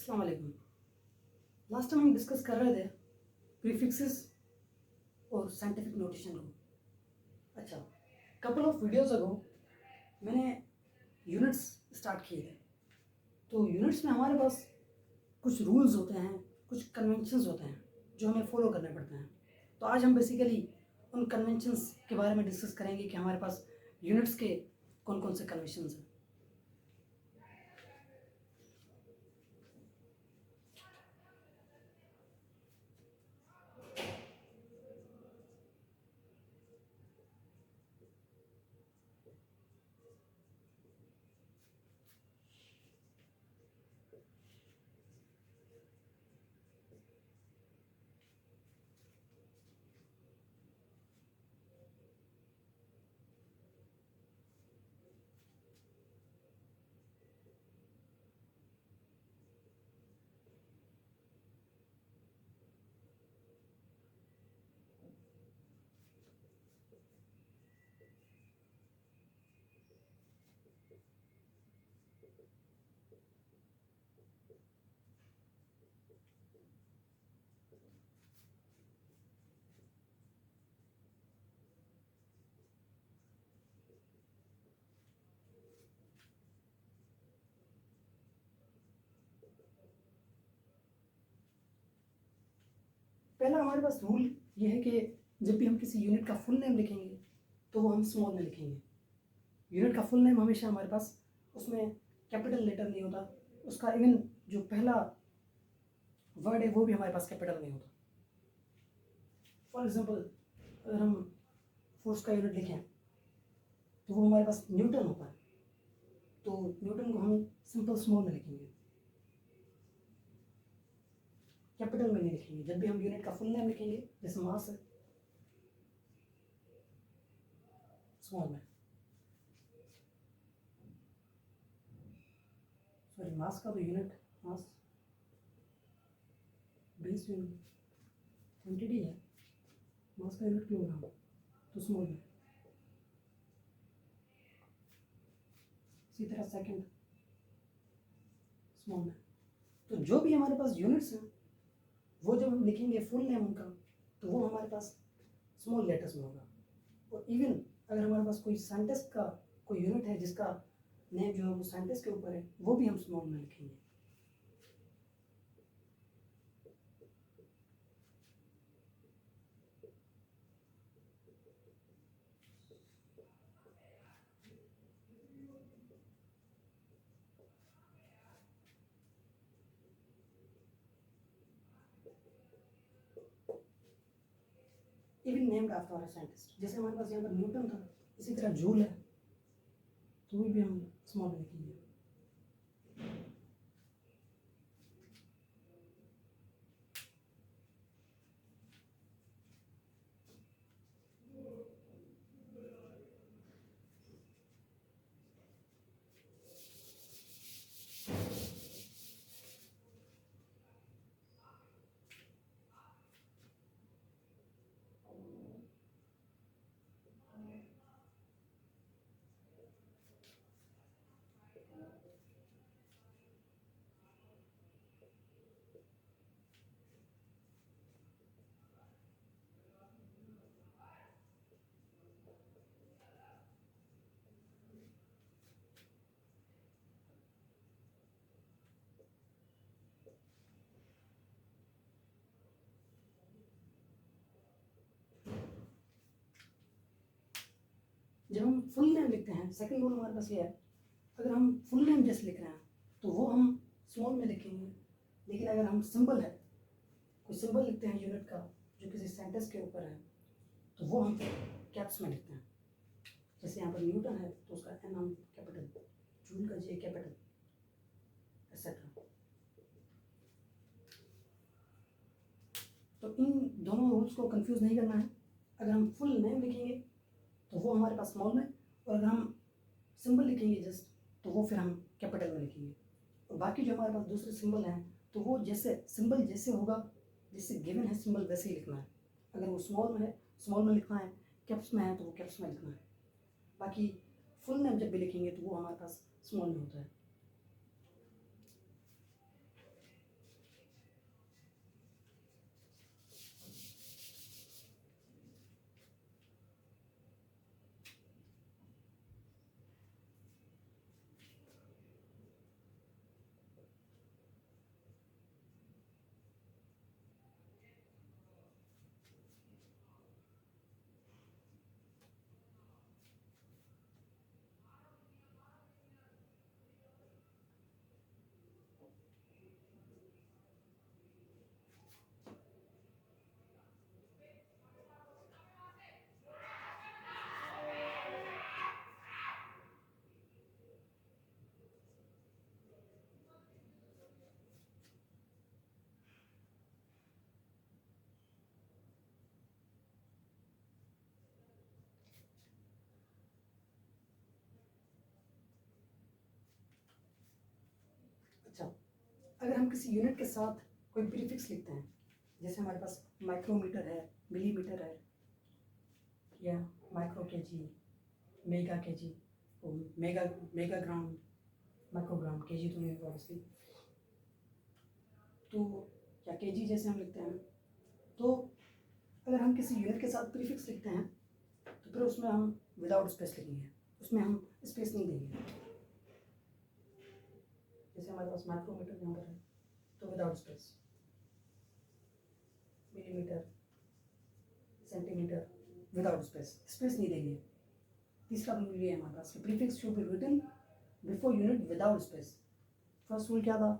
अस्सलाम वालेकुम। Last time हम डिस्कस कर रहे थे प्रीफिक्सेस और साइंटिफिक नोटेशन को। अच्छा, कपल ऑफ वीडियोस अगो मैंने यूनिट्स स्टार्ट किए थे। तो यूनिट्स में हमारे पास कुछ रूल्स होते हैं, कुछ कन्वेंशंस होते हैं जो हमें फॉलो करने पड़ते हैं। तो आज हम बेसिकली उन कन्वेंशंस के बारे में डिस्कस करेंगे कि हमारे पास यूनिट्स के कौन कौन से कन्वेंशंस हैं। पहला हमारे पास रूल ये है कि जब भी हम किसी यूनिट का फुल नेम लिखेंगे तो वो हम स्मॉल में लिखेंगे। यूनिट का फुल नेम हमेशा हमारे पास उसमें कैपिटल लेटर नहीं होता, उसका इवन जो पहला वर्ड है वो भी हमारे पास कैपिटल नहीं होता। फॉर एग्जांपल अगर हम फोर्स का यूनिट लिखें तो वो हमारे पास न्यूटन होता है, तो न्यूटन को हम सिंपल स्मॉल में लिखेंगे, कैपिटल में नहीं लिखेंगे। जब भी हम यूनिट का फुल नेम लिखेंगे, जैसे मास है, स्मॉल में, सॉरी मास का तो unit mass base unit quantity है, मास का यूनिट किलोग्राम, तो स्मॉल में। इसी तरह सेकंड स्मॉल में। तो जो भी हमारे पास यूनिट्स हैं वो जब हम लिखेंगे फुल नेम उनका तो वो हमारे पास स्मॉल लेटर्स में होगा। और इवन अगर हमारे पास कोई साइंटिस्ट का कोई यूनिट है जिसका नेम जो है वो साइंटिस्ट के ऊपर है, वो भी हम स्मॉल में लिखेंगे। Even named after a scientist, जैसे हमारे पास यहाँ पर न्यूटन था, इसी तरह जूल है, तो वो भी हम स्मॉल में लिखेंगे। जब हम फुल नेम लिखते हैं, सेकंड रूल हमारे पास ये है, अगर हम फुल नेम जैसे लिख रहे हैं तो वो हम स्मॉल में लिखेंगे। लेकिन अगर हम सिंबल है, कोई सिंबल लिखते हैं यूनिट का जो किसी सेंटेंस के ऊपर है, तो वो हम कैप्स में लिखते हैं। जैसे यहाँ पर न्यूटन है तो उसका एन हम कैपिटल, जूल का जे कैपिटल, एक्सेट्रा। तो इन दोनों रूल्स को कंफ्यूज नहीं करना है। अगर हम फुल नेम लिखेंगे तो वो हमारे पास स्मॉल में, और अगर हम सिंबल लिखेंगे जस्ट तो वो फिर हम कैपिटल में लिखेंगे। और बाकी जो हमारे पास दूसरे सिंबल हैं तो वो जैसे सिंबल जैसे होगा, जैसे गिवन है सिंबल वैसे ही लिखना है। अगर वो स्मॉल में है स्मॉल में लिखना है, कैप्स में है तो वो कैप्स में लिखना है। बाकी फुल नेम जब भी लिखेंगे तो वो हमारे पास स्मॉल में होता है। अच्छा, अगर हम किसी यूनिट के साथ कोई प्रीफिक्स लिखते हैं, जैसे हमारे पास माइक्रोमीटर है, मिलीमीटर है, या micro KG, mega KG, mega megagram, microgram, KG तो नहीं होगा ऑब्वियसली, तो या केजी जैसे हम लिखते हैं, तो अगर हम किसी यूनिट के साथ प्रीफिक्स लिखते हैं तो फिर उसमें हम विदाउट स्पेस लिखेंगे, उसमें हम स्पेस नहीं देंगे। जैसे हमारे पास माइक्रोमीटर यहाँ पर है तो without space, millimetre, centimetre without space, space नहीं देंगे। तीसरा रूल ये है हमारे पास, prefix should be written before unit without space. First rule क्या था?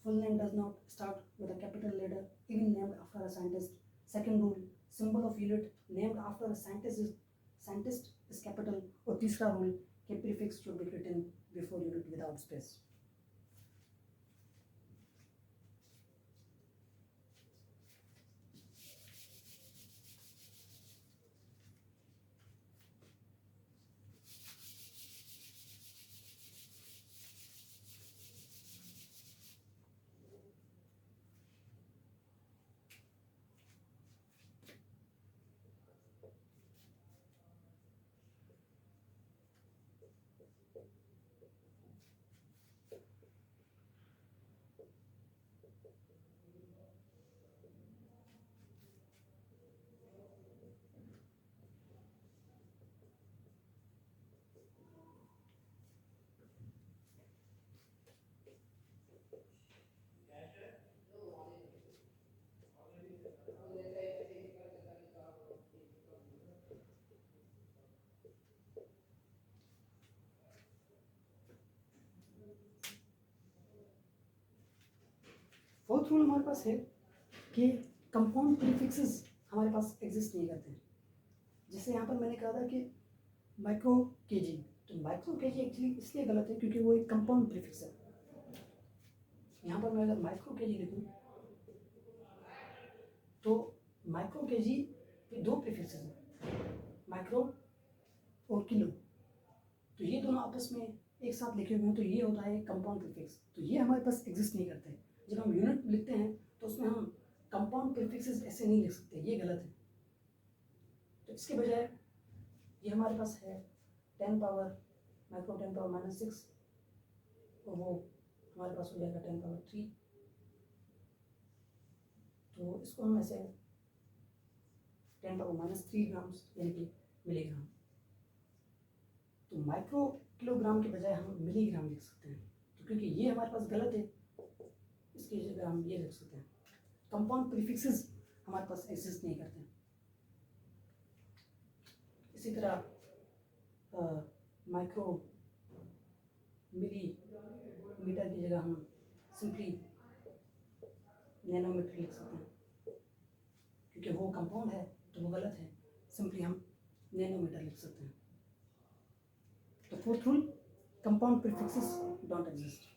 Full name does not start with a capital letter even named after a scientist. Second rule, symbol of unit named after a scientist is capital. और तीसरा rule कि prefix should be written before unit without space. Fourth rule हमारे पास है कि compound prefixes हमारे पास exist नहीं करते हैं। जैसे यहाँ पर मैंने कहा था कि माइक्रो केजी, तो माइक्रो केजी एक्चुअली इसलिए गलत है क्योंकि वो एक कंपाउंड प्रीफिक्स है। यहाँ पर मैं अगर माइक्रो केजी लिखूँ तो माइक्रो केजी के दो प्रीफिक्सेस हैं, माइक्रो और किलो, तो ये दोनों आपस में एक साथ लिखे हुए हैं, तो ये होता है कंपाउंड प्रीफिक्स, तो ये हमारे पास एग्जिस्ट नहीं करते। जब हम यूनिट लिखते हैं तो उसमें हम कंपाउंड प्रीफिक्सेस ऐसे नहीं लिख सकते, ये गलत है। तो इसके बजाय ये हमारे पास है 10 पावर माइक्रो 10 पावर -6, और वो हमारे पास हो जाएगा 10 पावर 3, तो इसको हम ऐसे 10 पावर -3 ग्राम्स यानी कि मिलीग्राम, तो माइक्रो किलोग्राम के बजाय हम मिलीग्राम लिख सकते हैं। तो क्योंकि ये हमारे पास गलत है, इसकी जगह हम ये लिख सकते हैं। कंपाउंड प्रीफिक्सेस हमारे पास एग्जिस्ट नहीं करते। इसी तरह माइक्रो मिली मीटर की जगह हम सिंपली नैनोमीटर लिख सकते हैं, क्योंकि वो कंपाउंड है तो वो गलत है, सिंपली हम नैनोमीटर लिख सकते हैं। तो fourth rule, compound prefixes don't exist.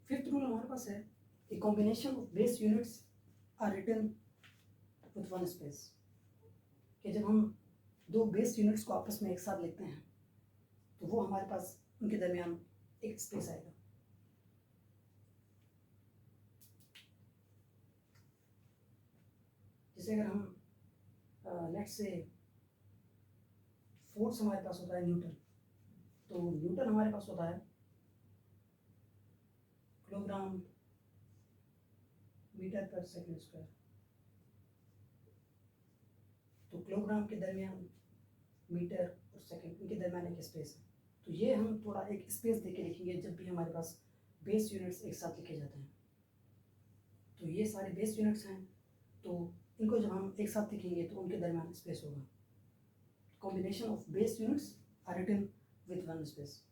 Fifth rule हमारे पास है, a combination of base units are written with one space, कि जब हम दो बेस यूनिट्स को आपस में एक साथ लिखते हैं तो वो हमारे पास उनके दरमियान एक स्पेस आएगा। जैसे अगर हम लेट्स से फोर्स हमारे पास होता है न्यूटन, तो न्यूटन हमारे पास होता है किलोग्राम मीटर पर सेकंड स्क्वायर। तो किलोग्राम के दरमियान मीटर और सेकंड, इनके दरमियान एक स्पेस है। तो ये हम थोड़ा एक स्पेस दे के लिखेंगे जब भी हमारे पास बेस यूनिट्स एक साथ लिखे जाते हैं। तो ये सारे बेस यूनिट्स हैं, तो इनको जब हम एक साथ लिखेंगे तो उनके दरमियान स्पेस होगा। Combination of base units are written with one space.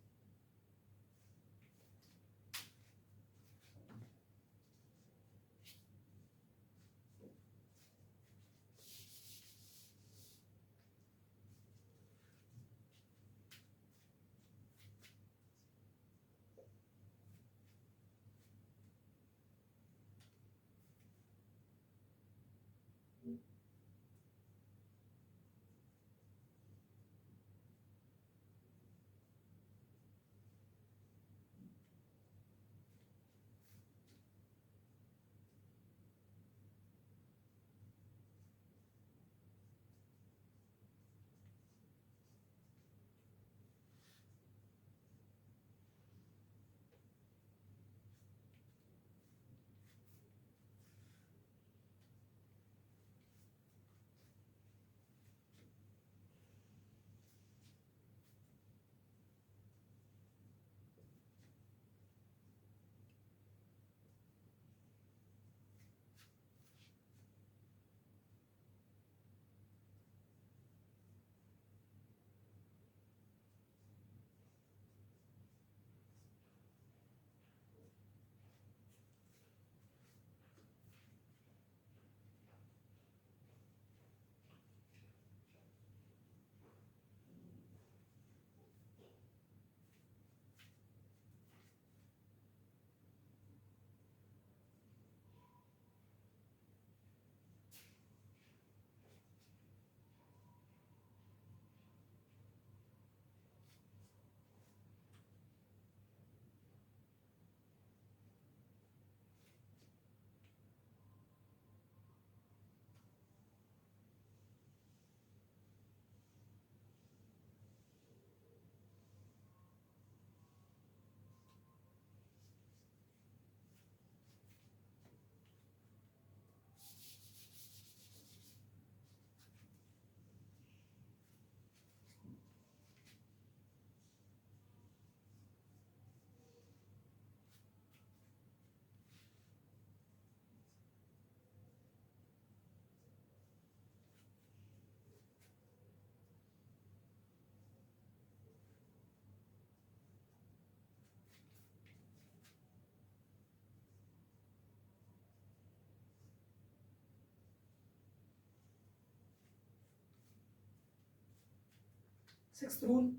Sixth rule: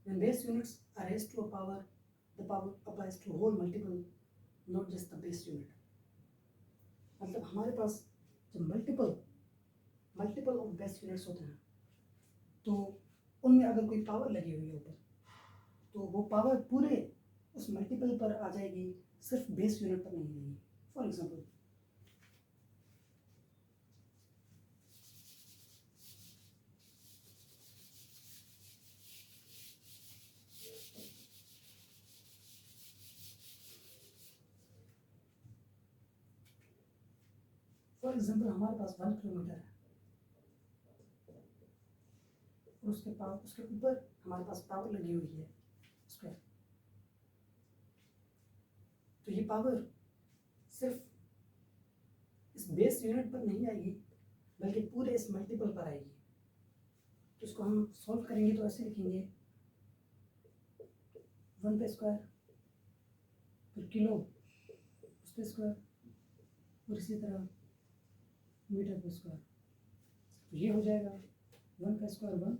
when base units are raised to a power, the power applies to whole multiple, not just the base unit. मतलब हमारे पास जब multiple of base units होते हैं तो उनमें अगर कोई power लगी हुई है ऊपर, तो वो पावर पूरे उस मल्टीपल पर आ जाएगी, सिर्फ बेस यूनिट पर नहीं आएगी। फॉर एग्जांपल हमारे पास 1 किलोमीटर है और उसके ऊपर हमारे पास पावर लगी हुई है स्क्वायर। तो ये पावर सिर्फ इस बेस यूनिट पर नहीं आएगी बल्कि पूरे इस मल्टीपल पर आएगी। तो इसको हम सॉल्व करेंगे तो ऐसे लिखेंगे 1 पे स्क्वायर, फिर किलो उस पे स्क्वायर, और इसी तरह मीटर पे स्क्वायर। तो ये हो जाएगा 1 का स्क्वायर 1,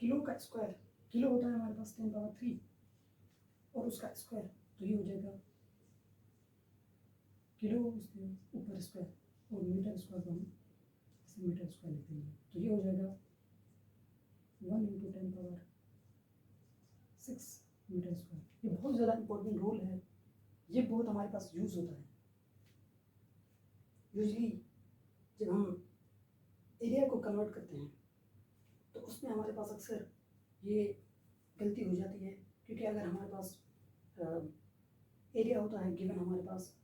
किलो का स्क्वायर, किलो होता है हमारे पास 10 पावर 3 और उसका स्क्वायर, तो ये हो जाएगा किलो उसके ऊपर स्क्वायर और मीटर स्क्वायर को हम इसे मीटर स्क्वायर लिख देंगे। तो ये हो जाएगा 1 × 10 पावर 6 मीटर स्क्वायर। ये बहुत ज़्यादा इंपॉर्टेंट रूल है, ये बहुत हमारे पास यूज़ होता है। यूजली जब हम एरिया को कन्वर्ट करते हैं तो उसमें हमारे पास अक्सर ये गलती हो जाती है, क्योंकि अगर हमारे पास एरिया होता है गिवन हमारे पास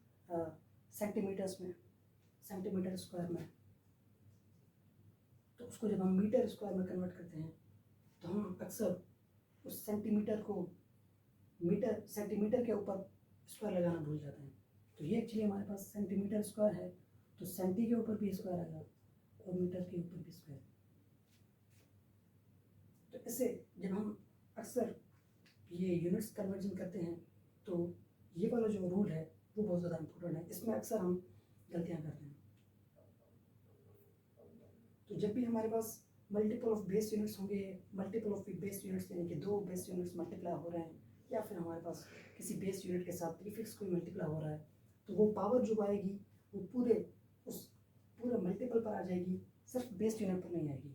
सेंटीमीटर्स में, सेंटीमीटर स्क्वायर में, तो उसको जब हम मीटर स्क्वायर में कन्वर्ट करते हैं तो हम अक्सर उस सेंटीमीटर को मीटर सेंटीमीटर के ऊपर स्क्वायर लगाना भूल जाते हैं। तो ये एक्चुअली हमारे पास सेंटीमीटर स्क्वायर है, तो सेंटी के ऊपर भी स्क्वायर आएगा और मीटर के ऊपर भी स्क्वायर। तो इससे जब हम अक्सर ये यूनिट्स कन्वर्जन करते हैं तो ये वाला जो रूल है वो बहुत ज़्यादा इम्पोर्टेंट है, इसमें अक्सर हम गलतियाँ करते हैं। तो जब भी हमारे पास मल्टीपल ऑफ बेस यूनिट्स होंगे, मल्टीपल ऑफ बेस यूनिट्स यानी कि 2 बेस यूनिट्स मल्टीप्लाई हो रहे हैं, या फिर हमारे पास किसी बेस यूनिट के साथ प्रीफिक्स कोई मल्टीप्लाई हो रहा है, तो वो पावर जो आएगी वो पूरे मल्टीपल पर आ जाएगी, सिर्फ बेस यूनिट पर नहीं आएगी।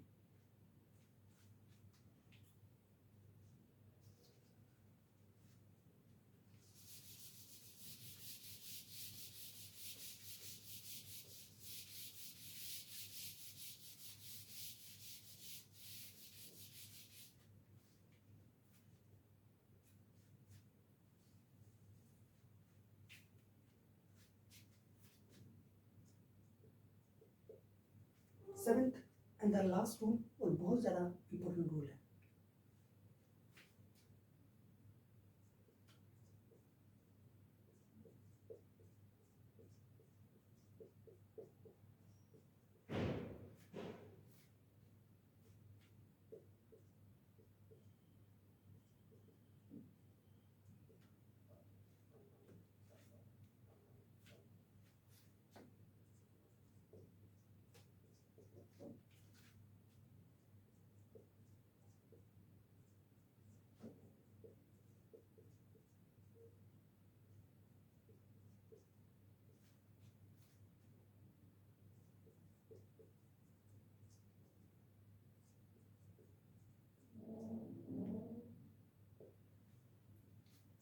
Seventh and the last rule, और बहुत ज़्यादा इम्पोर्टेंट रूल है,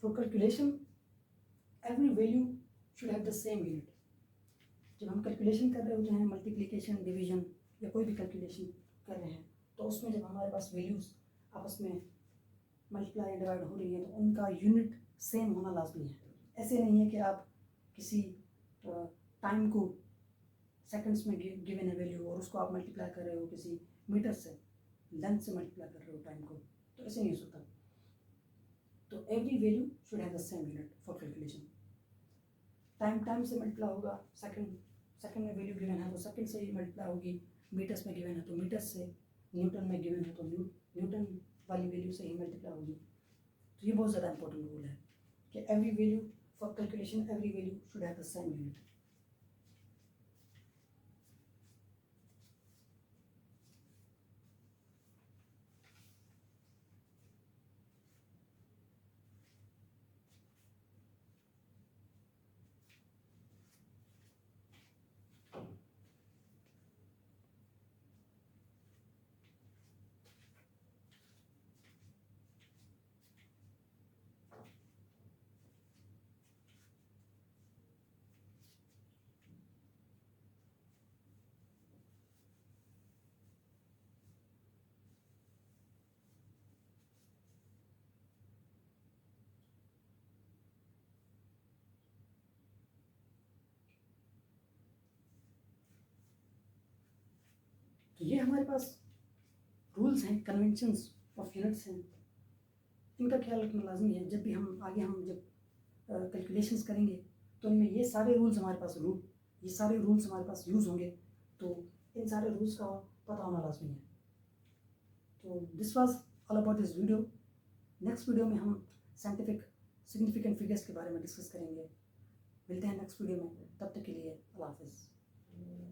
for calculation every value should have the same unit. जब हम कैलकुलेशन कर रहे होते हैं, मल्टीप्लिकेशन, डिवीजन या कोई भी कैलकुलेशन कर रहे हैं, तो उसमें जब हमारे पास वैल्यूज़ आपस में मल्टीप्लाई एंड डिवाइड हो रही है तो उनका यूनिट सेम होना लाजमी है। ऐसे नहीं है कि आप किसी टाइम को सेकंड्स में गिवन है वैल्यू और उसको आप मल्टीप्लाई कर रहे हो किसी मीटर से, लेंथ से मल्टीप्लाई कर रहे हो टाइम को, तो ऐसे नहीं हो सकता। तो every value should have the same unit for calculation. Time से मल्टीप्लाई होगा, सेकंड में वैल्यू गिवन है तो सेकंड से ही मल्टीप्लाई होगी, मीटर्स में गिवन है तो मीटर्स से, न्यूटन में गिवन है तो न्यूटन वाली वैल्यू से ही मल्टीप्लाई होगी। तो ये बहुत ज़्यादा इंपॉर्टेंट रूल है कि every value for calculation, every value should have the same unit. तो ये हमारे पास रूल्स हैं, कन्वेंशंस ऑफ यूनिट्स हैं, इनका ख्याल रखना लाजमी है। जब भी हम आगे जब कैलकुलेशंस करेंगे तो उनमें ये सारे रूल्स हमारे पास यूज़ होंगे, तो इन सारे रूल्स का पता होना लाजमी है। तो this was all about this video. Next video में हम साइंटिफिक सिग्निफिकेंट फिगर्स के बारे में डिस्कस करेंगे। मिलते हैं नेक्स्ट वीडियो में, तब तक के लिए अल्लाह हाफिज़।